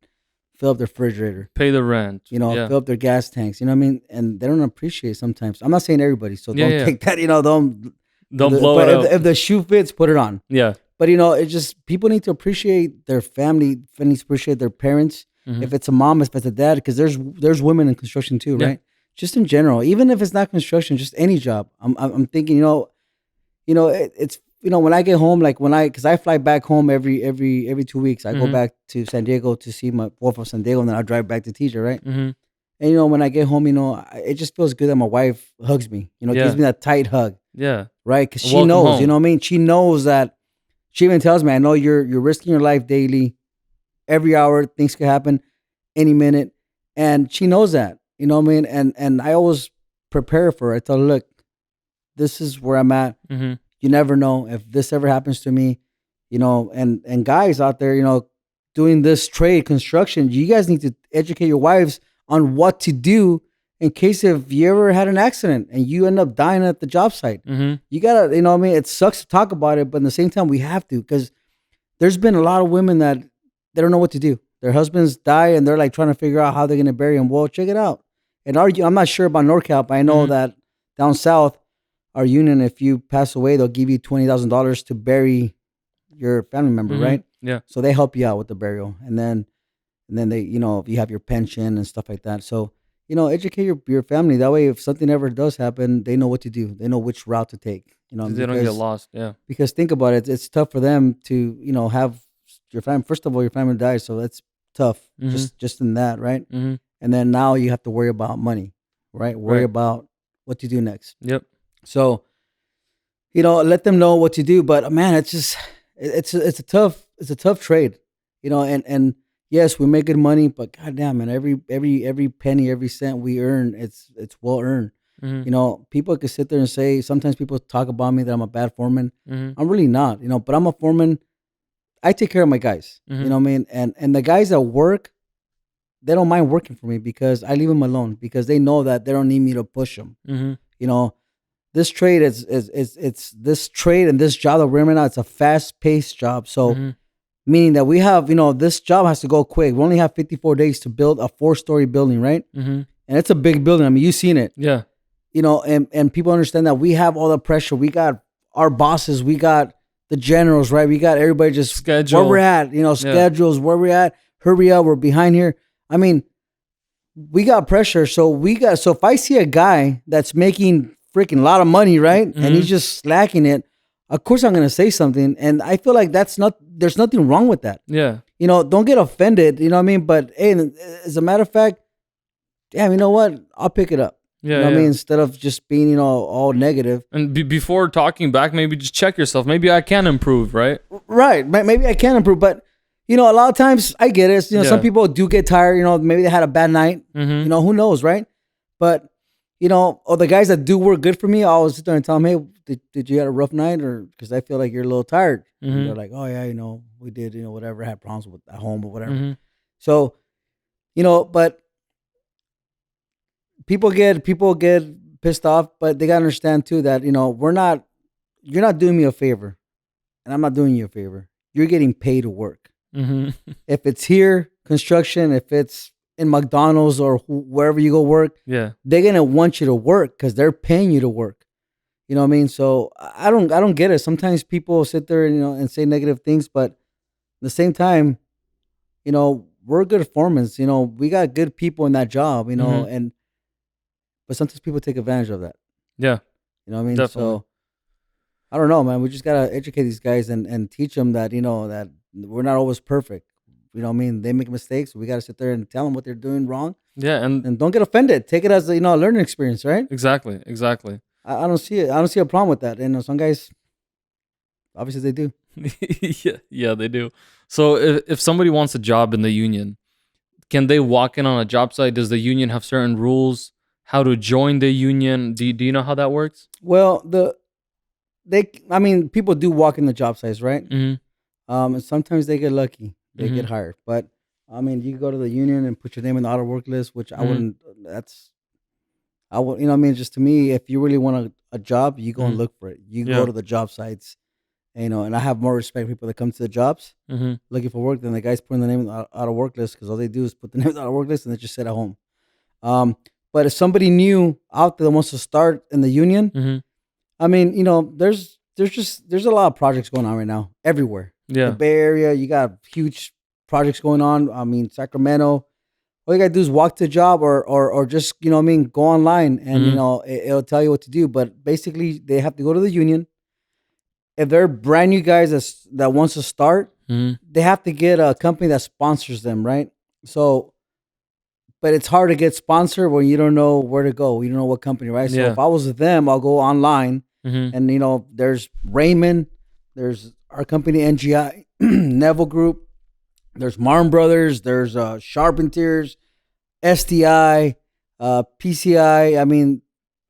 fill up their refrigerator, pay the rent, fill up their gas tanks. You know what I mean? And they don't appreciate sometimes. I'm not saying everybody, so don't take that. Don't blow it up. If the shoe fits, put it on. Yeah. But it's just, people need to appreciate their family. They need to appreciate their parents. Mm-hmm. If it's a mom, if it's a dad, because there's women in construction too, right? Just in general, even if it's not construction, just any job. I'm thinking, it's. When I get home, like because I fly back home every 2 weeks, I mm-hmm. go back to San Diego to see my wife from San Diego, and then I drive back to TJ, right? Mm-hmm. And when I get home, it just feels good that my wife hugs me. Gives me that tight hug. Yeah. Right, because she knows. Home. You know what I mean? She knows that. She even tells me, I know you're risking your life daily, every hour. Things could happen any minute, and she knows that. You know what I mean? And I always prepare for her. I tell her, look, this is where I'm at. Mm-hmm. You never know if this ever happens to me, and guys out there, doing this trade, construction, you guys need to educate your wives on what to do in case if you ever had an accident and you end up dying at the job site. Mm-hmm. You gotta, it sucks to talk about it, but at the same time we have to, because there's been a lot of women that they don't know what to do. their husbands die and they're like trying to figure out how they're gonna bury them. Well, check it out. And I'm not sure about NorCal, but I know that down south, our union, if you pass away, they'll give you $20,000 to bury your family member, right? Yeah. So they help you out with the burial, and then they, if you have your pension and stuff like that. So educate your family. That way, if something ever does happen, they know what to do. They know which route to take. They don't get lost. Yeah. Because think about it, it's tough for them to have your family. First of all, your family dies, so that's tough. Just in that, right? And then now you have to worry about money, right? Worry about what to do next. Yep. So, let them know what to do. But man, it's a tough trade, and yes, we make good money, but goddamn, man, every penny, every cent we earn, it's well earned. People could sit there and say, sometimes people talk about me that I'm a bad foreman. I'm really not, but I'm a foreman. I take care of my guys, you know what I mean? And the guys that work, they don't mind working for me because I leave them alone because they know that they don't need me to push them. This trade it's this trade and this job that we're in right now, it's a fast-paced job. So meaning that we have, this job has to go quick. We only have 54 days to build a 4-story building, right? And it's a big building. I mean, you've seen it. Yeah. And people understand that we have all the pressure. We got our bosses. We got the generals, right? We got everybody just schedule where we're at, schedules, where we're at. Hurry up. We're behind here. I mean, we got pressure. So if I see a guy that's making freaking a lot of money, right? And he's just slacking it, of course I'm going to say something. And I feel like there's nothing wrong with that. Yeah. Don't get offended, you know what I mean? But hey, as a matter of fact, damn, you know what? I'll pick it up. Yeah. You know what I mean? Instead of just being, all negative. And before talking back, maybe just check yourself. Maybe I can improve, right? Right. Maybe I can improve. But, a lot of times I get it. Some people do get tired. Maybe they had a bad night. Who knows, right? But, or the guys that do work good for me, I always sit there and tell them, hey, did you have a rough night? Or because I feel like you're a little tired. And they're like, oh, yeah, we did, whatever, had problems with at home or whatever. So, but people get pissed off, but they got to understand too that, you're not doing me a favor and I'm not doing you a favor. You're getting paid to work. If it's here, construction, if it's in McDonald's or wherever you go work, they're going to want you to work because they're paying you to work. You know what I mean? So I don't get it. Sometimes people sit there and say negative things, but at the same time, we're good foremen. We got good people in that job, but sometimes people take advantage of that. Yeah. You know what I mean? Definitely. So I don't know, man. We just got to educate these guys and teach them that, that we're not always perfect. You know what I mean? They make mistakes. We got to sit there and tell them what they're doing wrong. Yeah. And don't get offended. Take it as a learning experience, right? Exactly. I don't see it. I don't see a problem with that. And some guys, obviously they do. Yeah, they do. So if somebody wants a job in the union, can they walk in on a job site? Does the union have certain rules? How to join the union? Do you know how that works? Well, people do walk in the job sites, right? And sometimes they get lucky. They get hired. But, you go to the union and put your name in the out of work list, which I wouldn't, just to me, if you really want a job, you go and look for it. You go to the job sites, and I have more respect for people that come to the jobs looking for work than the guys putting the name in the out of work list, because all they do is put the name in the out of work list and they just sit at home. But if somebody new out there that wants to start in the union, there's a lot of projects going on right now everywhere. Yeah. The Bay Area, you got huge projects going on. Sacramento, all you gotta do is walk to the job or just, go online and, it'll tell you what to do. But basically they have to go to the union. If they're brand new guys that wants to start, they have to get a company that sponsors them, right? So, but it's hard to get sponsored when you don't know where to go. You don't know what company, right? So if I was with them, I'll go online and, there's Raymond, there's our company, NGI, Neville Group, there's Martin Brothers, there's Sharpentiers, STI, PCI,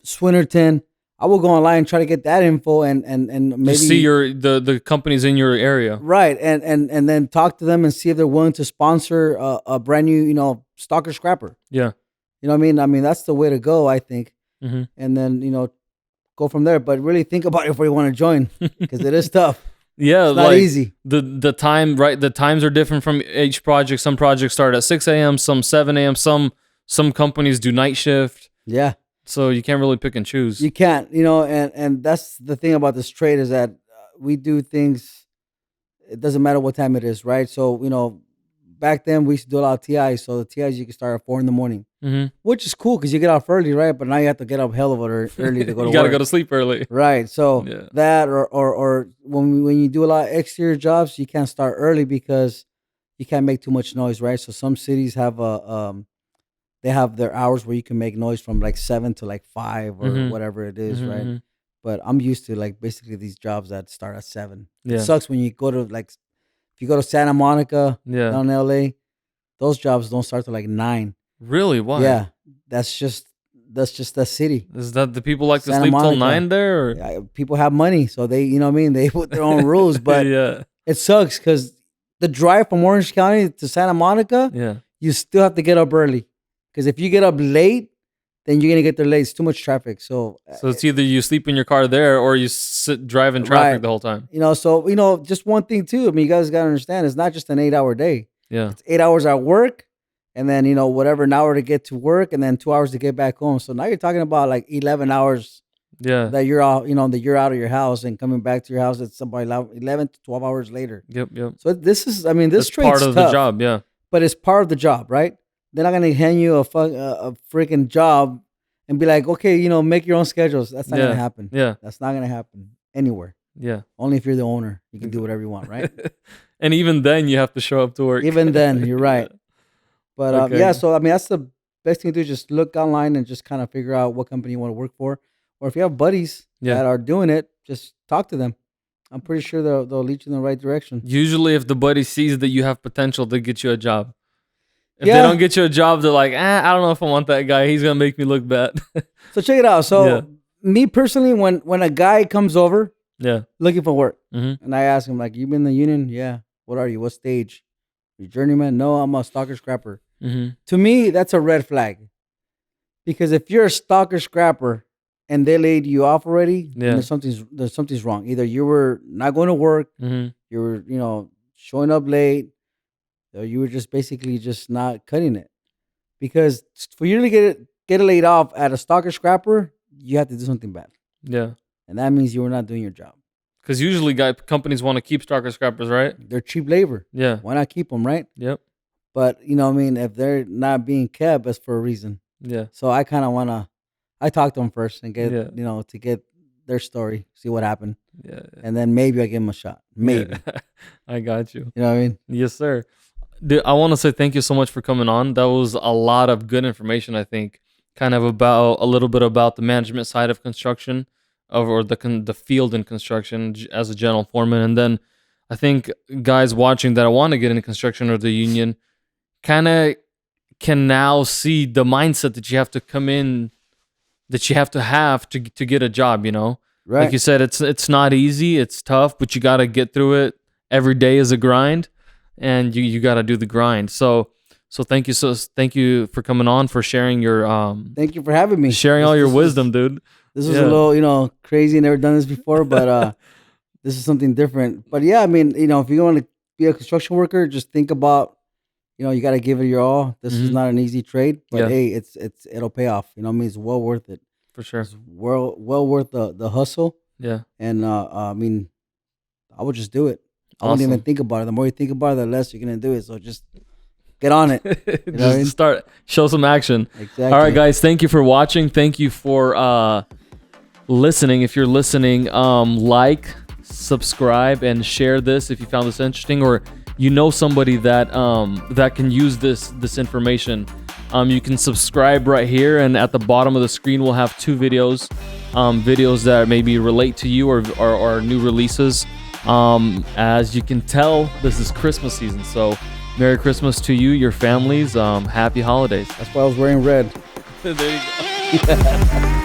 Swinnerton. I will go online and try to get that info and maybe just see the companies in your area, right? And then talk to them and see if they're willing to sponsor a brand new stalker scrapper. Yeah, you know what I mean? That's the way to go, I think. And then go from there. But really think about it before you want to join, because it is tough. Yeah, it's not easy. The time, right? The times are different from each project. Some projects start at 6 a.m., some 7 a.m., some companies do night shift. Yeah. So you can't really pick and choose. You can't, and that's the thing about this trade is that we do things. It doesn't matter what time it is, right? So, back then we used to do a lot of TIs. So the TIs you can start at 4 a.m, which is cool because you get off early, right? But now you have to get up hell of early to go to work. You got to go to sleep early. Right. So that or when you do a lot of exterior jobs, you can't start early because you can't make too much noise, right? So some cities have they have their hours where you can make noise from like 7 to like 5 or whatever it is, right? But I'm used to like basically these jobs that start at 7. Yeah. It sucks when you go to if you go to Santa Monica down in LA, those jobs don't start till like 9. Really? Why? Yeah. That's just the city. Is that the people like to Santa sleep Monica. till 9 there? Or? Yeah, people have money, so they, they put their own rules. But it sucks because the drive from Orange County to Santa Monica, you still have to get up early. Because if you get up late, then you're gonna get there late. It's too much traffic. So it's either you sleep in your car there or you drive in traffic the whole time. So just one thing too. I mean, you guys gotta understand, it's not just an 8-hour day. Yeah, it's 8 hours at work, and then whatever, an hour to get to work, and then 2 hours to get back home. So now you're talking about like 11 hours. Yeah, that you're out. That you're out of your house and coming back to your house. It's about 11 to 12 hours later. Yep. So this is, this trade's part of tough, the job. Yeah, but it's part of the job, right? They're not gonna hand you a freaking job and be like, okay, make your own schedules. That's not gonna happen. Yeah, that's not gonna happen anywhere. Yeah, only if you're the owner, you can do whatever you want, right? And even then, you have to show up to work. Even then, you're right. But Okay. so I mean, that's the best thing to do. Just look online and just kind of figure out what company you want to work for, or if you have buddies that are doing it, just talk to them. I'm pretty sure they'll lead you in the right direction. Usually, if the buddy sees that you have potential, they get you a job. If they don't get you a job, they're like, I don't know if I want that guy. He's going to make me look bad. So check it out. So me personally, when a guy comes over looking for work, and I ask him, like, you been in the union? Yeah. What are you? What stage? You journeyman? No, I'm a stalker scrapper. To me, that's a red flag. Because if you're a stalker scrapper and they laid you off already, then there's something's wrong. Either you were not going to work, you were, showing up late, or you were just basically just not cutting it. Because for you to get laid off at a stalker scrapper, you have to do something bad. Yeah. And that means you were not doing your job. Because usually companies want to keep stalker scrappers, right? They're cheap labor. Yeah. Why not keep them, right? Yep. But, if they're not being kept, it's for a reason. Yeah. So I kind of I talk to them first and get, to get their story, see what happened. Yeah. And then maybe I give them a shot. Maybe. Yeah. I got you. You know what I mean? Yes, sir. Dude, I want to say thank you so much for coming on. That was a lot of good information, I think, kind of about a little bit about the management side of construction, or the field in construction as a general foreman. And then I think guys watching that want to get into construction or the union kind of can now see the mindset that you have to come in, that you have to get a job, Right. Like you said, it's not easy, it's tough, but you got to get through it. Every day is a grind, and you got to do the grind. So thank you. So thank you for coming on, for sharing your thank you for having me. Sharing all your wisdom, dude. This was a little, crazy. Never done this before, but this is something different. But yeah, I mean, if you want to be a construction worker, just think about, you got to give it your all. This is not an easy trade, but hey, it'll pay off. I mean, it's well worth it. For sure. It's well worth the hustle. Yeah. And I mean, I would just do it. I Awesome. wouldn't even think about it. The more you think about it, the less you're gonna do it. So just get on it. Just start, show some action. Exactly. All right, guys. Thank you for watching. Thank you for listening. If you're listening, like, subscribe, and share this if you found this interesting, or somebody that that can use this information. You can subscribe right here, and at the bottom of the screen we'll have 2 videos, videos that maybe relate to you or new releases. As you can tell, this is Christmas season, so Merry Christmas to you, your families. Happy holidays. That's why I was wearing red. There you go.